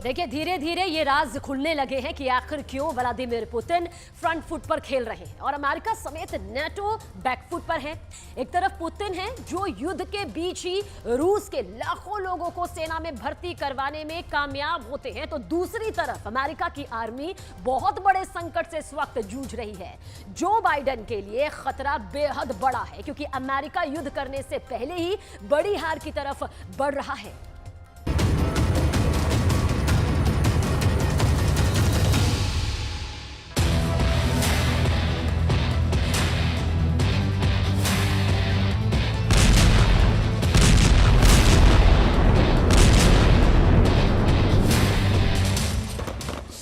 देखिए, धीरे धीरे ये राज खुलने लगे हैं कि आखिर क्यों व्लादिमीर पुतिन फ्रंट फुट पर खेल रहे हैं और अमेरिका समेत नेटो बैक फुट पर है। एक तरफ पुतिन है जो युद्ध के बीच ही रूस के लाखों लोगों को सेना में भर्ती करवाने में कामयाब होते हैं, तो दूसरी तरफ अमेरिका की आर्मी बहुत बड़े संकट से इस वक्त जूझ रही है। जो बाइडेन के लिए खतरा बेहद बड़ा है क्योंकि अमेरिका युद्ध करने से पहले ही बड़ी हार की तरफ बढ़ रहा है।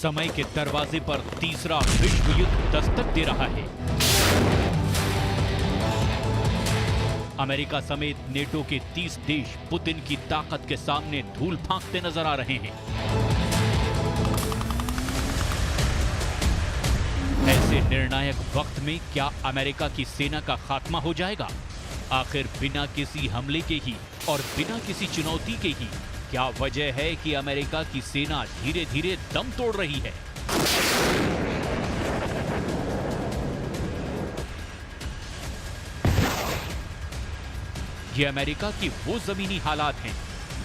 समय के दरवाजे पर तीसरा विश्व युद्ध दस्तक दे रहा है। अमेरिका समेत नेटो के 30 देश पुतिन की ताकत के सामने धूल फांकते नजर आ रहे हैं। ऐसे निर्णायक वक्त में क्या अमेरिका की सेना का खात्मा हो जाएगा? आखिर बिना किसी हमले के ही और बिना किसी चुनौती के ही क्या वजह है कि अमेरिका की सेना धीरे धीरे दम तोड़ रही है? ये अमेरिका की वो जमीनी हालात हैं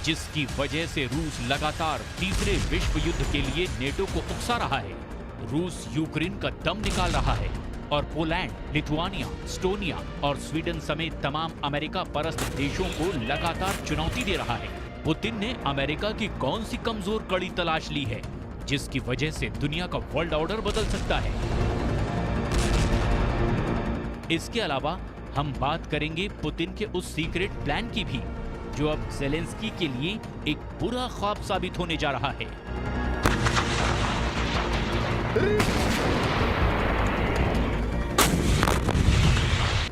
जिसकी वजह से रूस लगातार तीसरे विश्व युद्ध के लिए नेटो को उकसा रहा है। रूस यूक्रेन का दम निकाल रहा है और पोलैंड, लिथुआनिया, एस्टोनिया और स्वीडन समेत तमाम अमेरिका परस्त देशों को लगातार चुनौती दे रहा है। पुतिन ने अमेरिका की कौन सी कमजोर कड़ी तलाश ली है जिसकी वजह से दुनिया का वर्ल्ड ऑर्डर बदल सकता है? इसके अलावा हम बात करेंगे पुतिन के उस सीक्रेट प्लान की भी जो अब ज़ेलेंस्की के लिए एक बुरा ख्वाब साबित होने जा रहा है।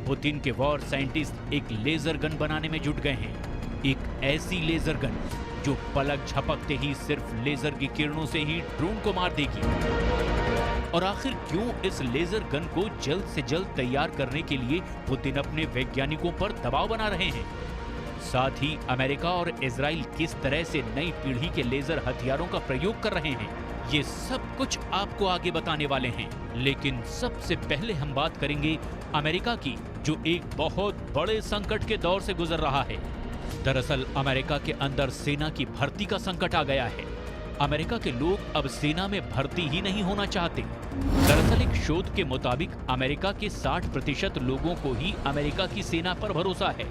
पुतिन के वॉर साइंटिस्ट एक लेजर गन बनाने में जुट गए हैं। एक ऐसी लेजर गन जो पलक झपकते ही सिर्फ लेजर की किरणों से ही ड्रोन को मार देगी। और आखिर क्यों इस लेजर गन को जल्द से जल्द तैयार करने के लिए पुतिन अपने वैज्ञानिकों पर दबाव बना रहे हैं? साथ ही अमेरिका और इजराइल किस तरह से नई पीढ़ी के लेजर हथियारों का प्रयोग कर रहे हैं, ये सब कुछ आपको आगे बताने वाले हैं। लेकिन सबसे पहले हम बात करेंगे अमेरिका की, जो एक बहुत बड़े संकट के दौर से गुजर रहा है। दरअसल अमेरिका के अंदर सेना की भर्ती का संकट आ गया है। अमेरिका के लोग अब सेना में भर्ती ही नहीं होना चाहते। दरअसल एक शोध के मुताबिक अमेरिका के 60% लोगों को ही अमेरिका की सेना पर भरोसा है।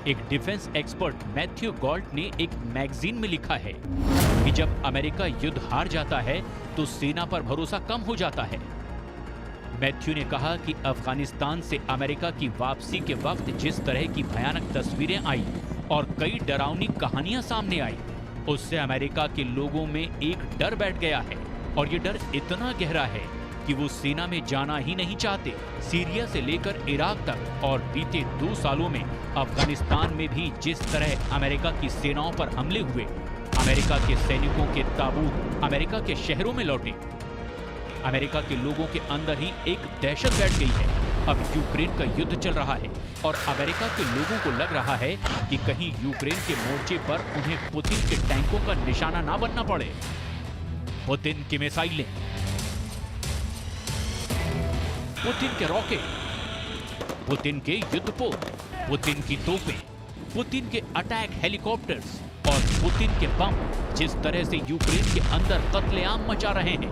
एक डिफेंस एक्सपर्ट मैथ्यू गॉल्ट ने एक मैगजीन में लिखा है कि जब अमेरिका युद्ध हार जाता है तो सेना पर भरोसा कम हो जाता है। मैथ्यू ने कहा कि अफगानिस्तान से अमेरिका की वापसी के वक्त जिस तरह की भयानक तस्वीरें आई और कई डरावनी कहानियां सामने आई, उससे अमेरिका के लोगों में एक डर बैठ गया है और ये डर इतना गहरा है कि वो सेना में जाना ही नहीं चाहते। सीरिया से लेकर इराक तक और बीते 2 सालों में अफगानिस्तान में भी जिस तरह अमेरिका की सेनाओं पर हमले हुए, अमेरिका के सैनिकों के ताबूत अमेरिका के शहरों में लौटे। अमेरिका के लोगों के अंदर ही एक दहशत बैठ गई है। अब यूक्रेन का युद्ध चल रहा है और अमेरिका के लोगों को लग रहा है कि कहीं यूक्रेन के मोर्चे पर उन्हें पुतिन के टैंकों का निशाना ना बनना पड़े। पुतिन की मिसाइलें, पुतिन के रॉकेट, पुतिन के युद्धपोत, पुतिन की तोपें, पुतिन के अटैक हेलीकॉप्टर्स और पुतिन के बम जिस तरह से यूक्रेन के अंदर कत्लेआम मचा रहे हैं,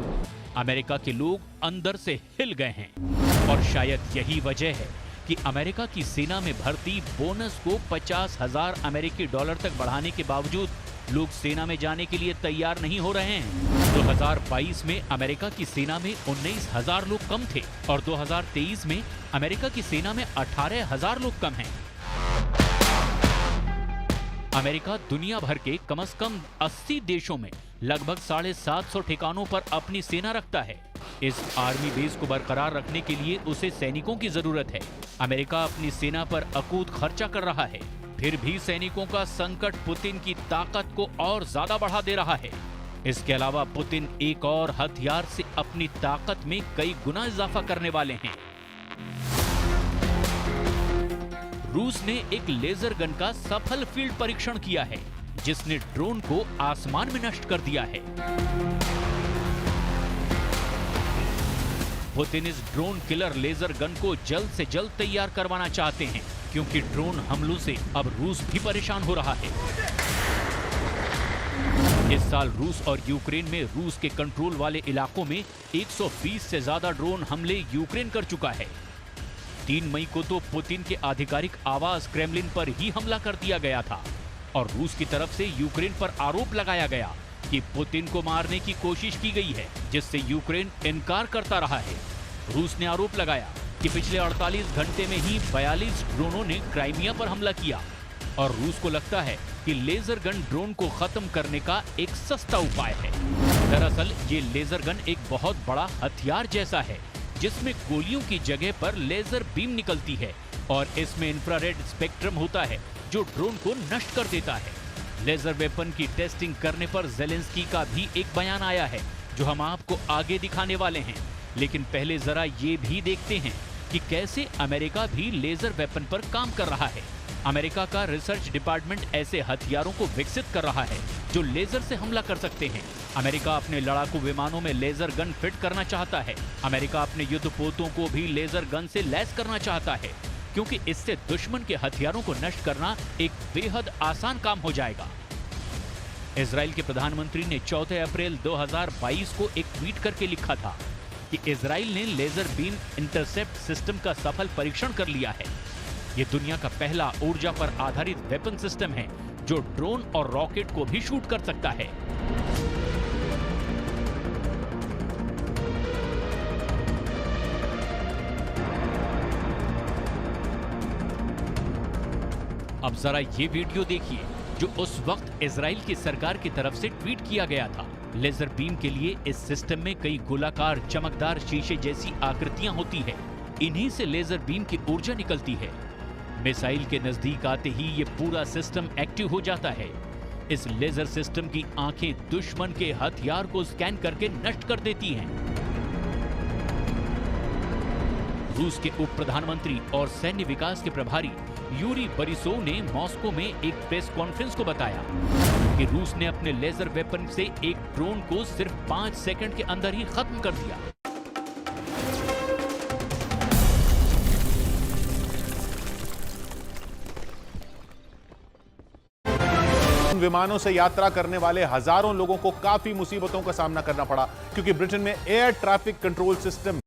अमेरिका के लोग अंदर से हिल गए हैं। और शायद यही वजह है कि अमेरिका की सेना में भर्ती बोनस को 50,000 अमेरिकी डॉलर तक बढ़ाने के बावजूद लोग सेना में जाने के लिए तैयार नहीं हो रहे हैं। 2022 में अमेरिका की सेना में 19,000 लोग कम थे और 2023 में अमेरिका की सेना में 18,000 लोग कम हैं। अमेरिका दुनिया भर के कम से कम 80 देशों में लगभग 750 ठिकानों पर अपनी सेना रखता है। इस आर्मी बेस को बरकरार रखने के लिए उसे सैनिकों की जरूरत है। अमेरिका अपनी सेना पर अकूत खर्चा कर रहा है, फिर भी सैनिकों का संकट पुतिन की ताकत को और ज्यादा बढ़ा दे रहा है। इसके अलावा पुतिन एक और हथियार से अपनी ताकत में कई गुना इजाफा करने वाले हैं। रूस ने एक लेजर गन का सफल फील्ड परीक्षण किया है जिसने ड्रोन को आसमान में नष्ट कर दिया है। पुतिन इस ड्रोन किलर लेजर गन को जल्द से जल्द तैयार करवाना चाहते हैं, क्योंकि ड्रोन हमलों से अब रूस भी परेशान हो रहा है। इस साल रूस और यूक्रेन में रूस के कंट्रोल वाले इलाकों में 120 से ज्यादा ड्रोन हमले यूक्रेन कर चुका है। 3 मई को तो पुतिन के आधिकारिक आवास क्रेमलिन पर ही हमला कर दिया गया था और रूस की तरफ से यूक्रेन पर आरोप लगाया गया कि पुतिन को मारने की कोशिश की गई है, जिससे यूक्रेन इनकार करता रहा है। रूस ने आरोप लगाया कि पिछले 48 घंटे में ही 42 ड्रोनों ने क्राइमिया पर हमला किया और रूस को लगता है कि लेजर गन ड्रोन को खत्म करने का एक सस्ता उपाय है। दरअसल ये लेजर गन एक बहुत बड़ा हथियार जैसा है, जिसमें गोलियों की जगह पर लेजर बीम निकलती है और इसमें इंफ्रारेड स्पेक्ट्रम होता है जो ड्रोन को नष्ट कर देता है। लेजर वेपन की टेस्टिंग करने पर ज़ेलेंस्की का भी एक बयान आया है, जो हम आपको आगे दिखाने वाले हैं। लेकिन पहले जरा ये भी देखते हैं कि कैसे अमेरिका भी लेजर वेपन पर काम कर रहा है। अमेरिका का रिसर्च डिपार्टमेंट ऐसे हथियारों को विकसित कर रहा है जो लेजर से हमला कर सकते हैं। अमेरिका अपने लड़ाकू विमानों में लेजर गन फिट करना चाहता है। अमेरिका अपने युद्धपोतों को भी लेजर गन से लैस करना चाहता है, क्योंकि इससे दुश्मन के हथियारों को नष्ट करना एक बेहद आसान काम हो जाएगा। इजराइल के प्रधानमंत्री ने 14 अप्रैल 2022 को एक ट्वीट करके लिखा था कि इजराइल ने लेजर बीम इंटरसेप्ट सिस्टम का सफल परीक्षण कर लिया है। ये दुनिया का पहला ऊर्जा पर आधारित वेपन सिस्टम है जो ड्रोन और रॉकेट को भी शूट कर सकता है। अब जरा ये वीडियो देखिए जो उस वक्त इजराइल की सरकार की तरफ से ट्वीट किया गया था। लेजर बीम के लिए इस सिस्टम में कई गोलाकार चमकदार शीशे जैसी आकृतियां होती है। इन्हीं से लेजर बीम की ऊर्जा निकलती है। मिसाइल के नजदीक आते ही ये पूरा सिस्टम एक्टिव हो जाता है। इस लेजर सिस्टम की आंखें दुश्मन के हथियार को स्कैन करके नष्ट कर देती हैं। रूस के उप प्रधानमंत्री और सैन्य विकास के प्रभारी यूरी बोरिसोव ने मॉस्को में एक प्रेस कॉन्फ्रेंस को बताया कि रूस ने अपने लेजर वेपन से एक ड्रोन को सिर्फ 5 सेकंड के अंदर ही खत्म कर दिया। विमानों से यात्रा करने वाले हजारों लोगों को काफी मुसीबतों का सामना करना पड़ा, क्योंकि ब्रिटेन में एयर ट्रैफिक कंट्रोल सिस्टम